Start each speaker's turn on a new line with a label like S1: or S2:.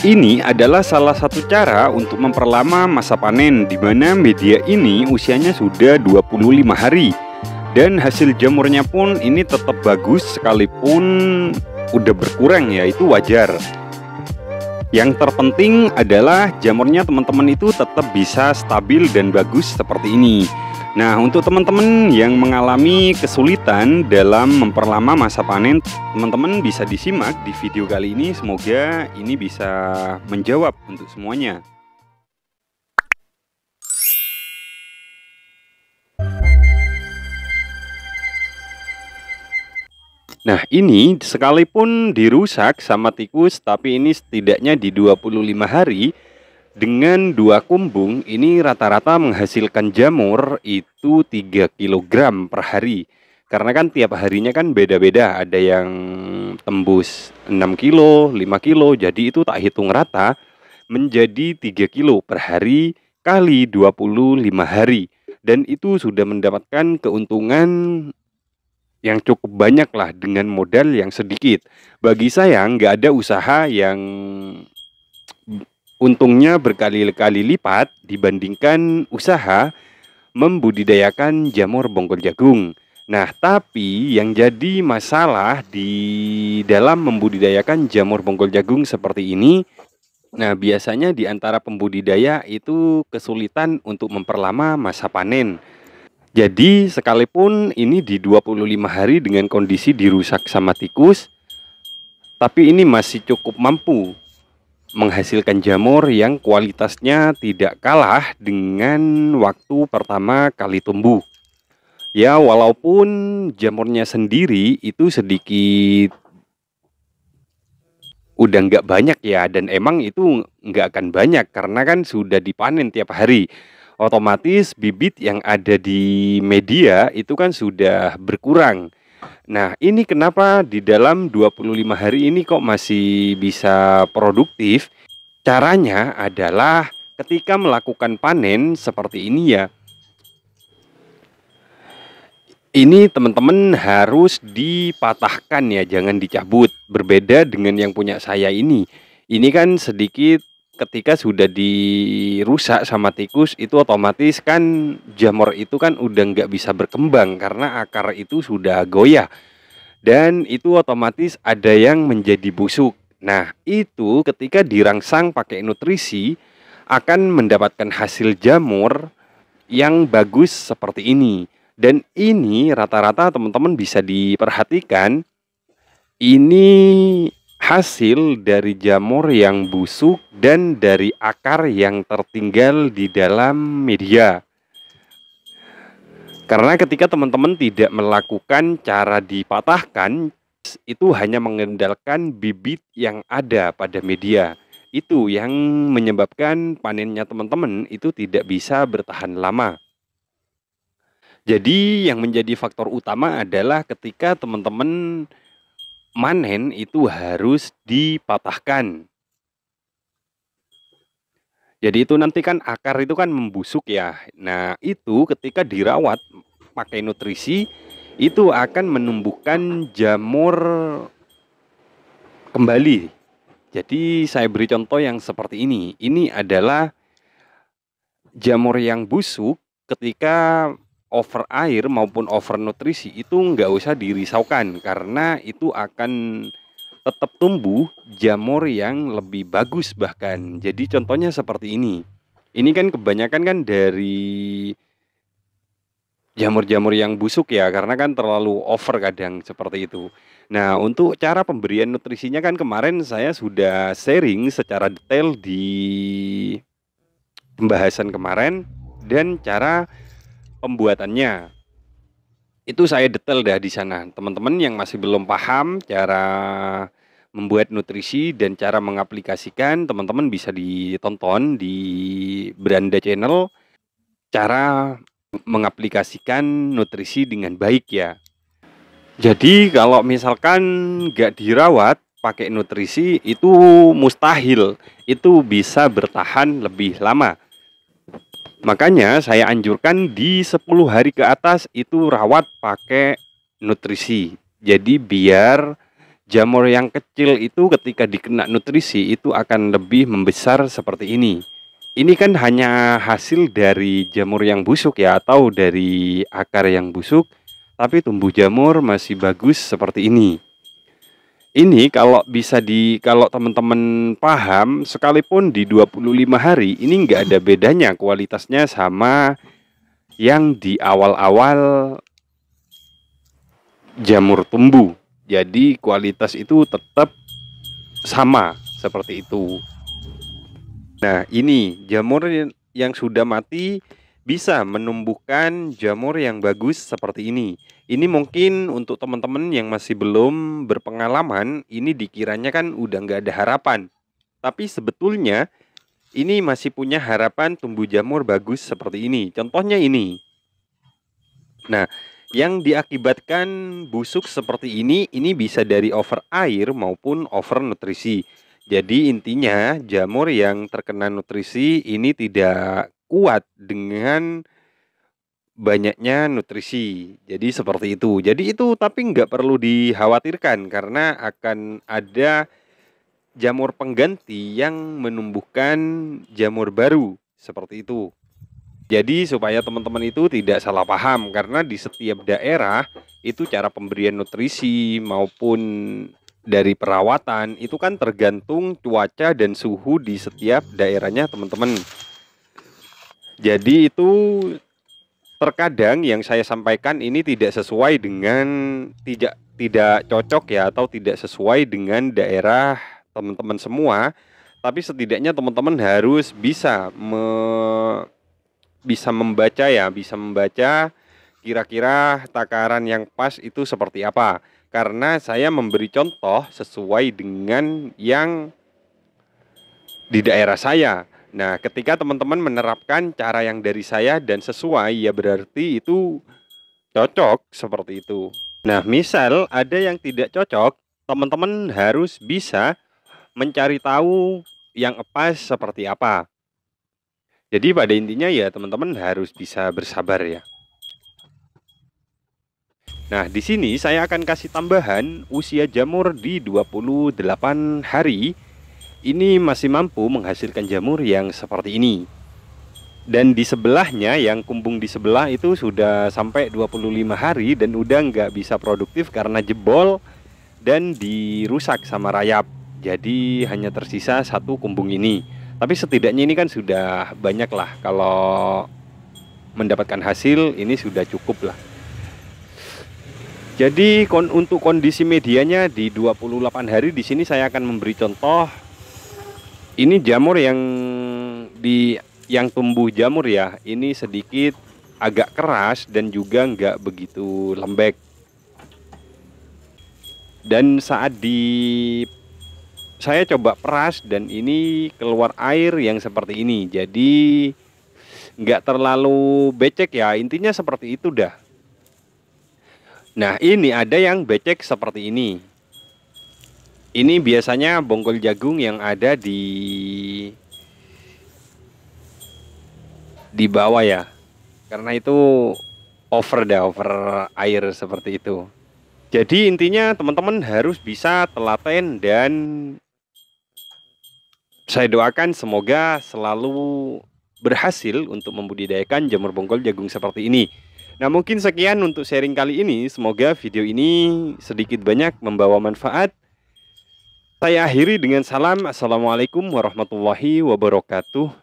S1: Ini adalah salah satu cara untuk memperlama masa panen, di mana media ini usianya sudah 25 hari. Dan hasil jamurnya pun ini tetap bagus sekalipun udah berkurang, ya itu wajar. Yang terpenting adalah jamurnya teman-teman itu tetap bisa stabil dan bagus seperti ini. Nah, untuk teman-teman yang mengalami kesulitan dalam memperlama masa panen, teman-teman bisa disimak di video kali ini. Semoga ini bisa menjawab untuk semuanya. Nah, ini sekalipun dirusak sama tikus, tapi ini setidaknya di 25 hari dengan 2 kumbung ini rata-rata menghasilkan jamur itu 3 kg per hari. Karena kan tiap harinya kan beda-beda, ada yang tembus 6 kilo, 5 kilo, jadi itu tak hitung rata menjadi 3 kilo per hari kali 25 hari. Dan itu sudah mendapatkan keuntungan yang cukup banyak lah dengan modal yang sedikit. Bagi saya nggak ada usaha yang untungnya berkali-kali lipat dibandingkan usaha membudidayakan jamur bonggol jagung. Nah, tapi yang jadi masalah di dalam membudidayakan jamur bonggol jagung seperti ini, nah biasanya di antara pembudidaya itu kesulitan untuk memperlama masa panen. Jadi sekalipun ini di 25 hari dengan kondisi dirusak sama tikus, tapi ini masih cukup mampu menghasilkan jamur yang kualitasnya tidak kalah dengan waktu pertama kali tumbuh. Ya, walaupun jamurnya sendiri itu sedikit udah nggak banyak ya, dan emang itu nggak akan banyak karena kan sudah dipanen tiap hari. Otomatis bibit yang ada di media itu kan sudah berkurang. Nah, ini kenapa di dalam 25 hari ini kok masih bisa produktif? Caranya adalah ketika melakukan panen seperti ini ya. Ini teman-teman harus dipatahkan ya, jangan dicabut. Berbeda dengan yang punya saya ini. Ini kan sedikit ketika sudah dirusak sama tikus itu otomatis kan jamur itu kan udah nggak bisa berkembang karena akar itu sudah goyah. Dan itu otomatis ada yang menjadi busuk. Nah, itu ketika dirangsang pakai nutrisi akan mendapatkan hasil jamur yang bagus seperti ini. Dan ini rata-rata teman-teman bisa diperhatikan, ini hasil dari jamur yang busuk dan dari akar yang tertinggal di dalam media. Karena ketika teman-teman tidak melakukan cara dipatahkan, itu hanya mengandalkan bibit yang ada pada media. Itu yang menyebabkan panennya teman-teman itu tidak bisa bertahan lama. Jadi yang menjadi faktor utama adalah ketika teman-teman manen itu harus dipatahkan. Jadi itu nanti kan akar itu kan membusuk ya. Nah, itu ketika dirawat pakai nutrisi itu akan menumbuhkan jamur kembali. Jadi saya beri contoh yang seperti ini. Ini adalah jamur yang busuk ketika over air maupun over nutrisi itu nggak usah dirisaukan karena itu akan tetap tumbuh jamur yang lebih bagus bahkan. Jadi contohnya seperti ini. Ini kan kebanyakan kan dari jamur-jamur yang busuk ya, karena kan terlalu over kadang seperti itu. Nah, untuk cara pemberian nutrisinya kan kemarin saya sudah sharing secara detail di pembahasan kemarin, dan cara pembuatannya itu saya detail dah di sana. Teman-teman yang masih belum paham cara membuat nutrisi dan cara mengaplikasikan, teman-teman bisa ditonton di Beranda Channel cara mengaplikasikan nutrisi dengan baik ya. Jadi kalau misalkan nggak dirawat pakai nutrisi itu mustahil itu bisa bertahan lebih lama. Makanya saya anjurkan di 10 hari ke atas itu rawat pakai nutrisi. Jadi biar Jamur yang kecil itu ketika dikena nutrisi itu akan lebih membesar seperti ini. Ini kan hanya hasil dari jamur yang busuk ya, atau dari akar yang busuk, tapi tumbuh jamur masih bagus seperti ini. Ini kalau teman-teman paham, sekalipun di 25 hari ini nggak ada bedanya kualitasnya sama yang di awal-awal jamur tumbuh. Jadi kualitas itu tetap sama seperti itu. Nah, ini jamur yang sudah mati bisa menumbuhkan jamur yang bagus seperti ini. Ini mungkin untuk teman-teman yang masih belum berpengalaman, ini dikiranya kan udah nggak ada harapan. Tapi sebetulnya ini masih punya harapan tumbuh jamur bagus seperti ini. Contohnya ini. Nah, yang diakibatkan busuk seperti ini bisa dari over air maupun over nutrisi. Jadi intinya jamur yang terkena nutrisi ini tidak kuat dengan banyaknya nutrisi. Jadi seperti itu. Jadi itu tapi nggak perlu dikhawatirkan karena akan ada jamur pengganti yang menumbuhkan jamur baru seperti itu. Jadi supaya teman-teman itu tidak salah paham, karena di setiap daerah itu cara pemberian nutrisi maupun dari perawatan itu kan tergantung cuaca dan suhu di setiap daerahnya teman-teman. Jadi itu terkadang yang saya sampaikan ini tidak sesuai dengan tidak cocok ya, atau tidak sesuai dengan daerah teman-teman semua. Tapi setidaknya teman-teman harus bisa membaca ya, bisa membaca kira-kira takaran yang pas itu seperti apa. Karena saya memberi contoh sesuai dengan yang di daerah saya. Nah, ketika teman-teman menerapkan cara yang dari saya dan sesuai, ya berarti itu cocok seperti itu. Nah, misal ada yang tidak cocok, teman-teman harus bisa mencari tahu yang pas seperti apa. Jadi pada intinya ya teman-teman harus bisa bersabar ya. Nah, di sini saya akan kasih tambahan usia jamur di 28 hari. Ini masih mampu menghasilkan jamur yang seperti ini. Dan di sebelahnya, yang kumbung di sebelah itu sudah sampai 25 hari dan udah nggak bisa produktif karena jebol dan dirusak sama rayap. Jadi hanya tersisa satu kumbung ini. Tapi setidaknya ini kan sudah banyak lah. Kalau mendapatkan hasil ini sudah cukup lah. Jadi untuk kondisi medianya di 28 hari di sini saya akan memberi contoh. Ini jamur yang tumbuh jamur ya. Ini sedikit agak keras dan juga nggak begitu lembek. Dan saat saya coba peras dan ini keluar air yang seperti ini. Jadi nggak terlalu becek ya, intinya seperti itu dah. Nah, ini ada yang becek seperti ini. Ini biasanya bonggol jagung yang ada di bawah ya. Karena itu over air seperti itu. Jadi intinya teman-teman harus bisa telaten, dan saya doakan semoga selalu berhasil untuk membudidayakan jamur bonggol jagung seperti ini. Nah, mungkin sekian untuk sharing kali ini. Semoga video ini sedikit banyak membawa manfaat. Saya akhiri dengan salam. Assalamualaikum warahmatullahi wabarakatuh.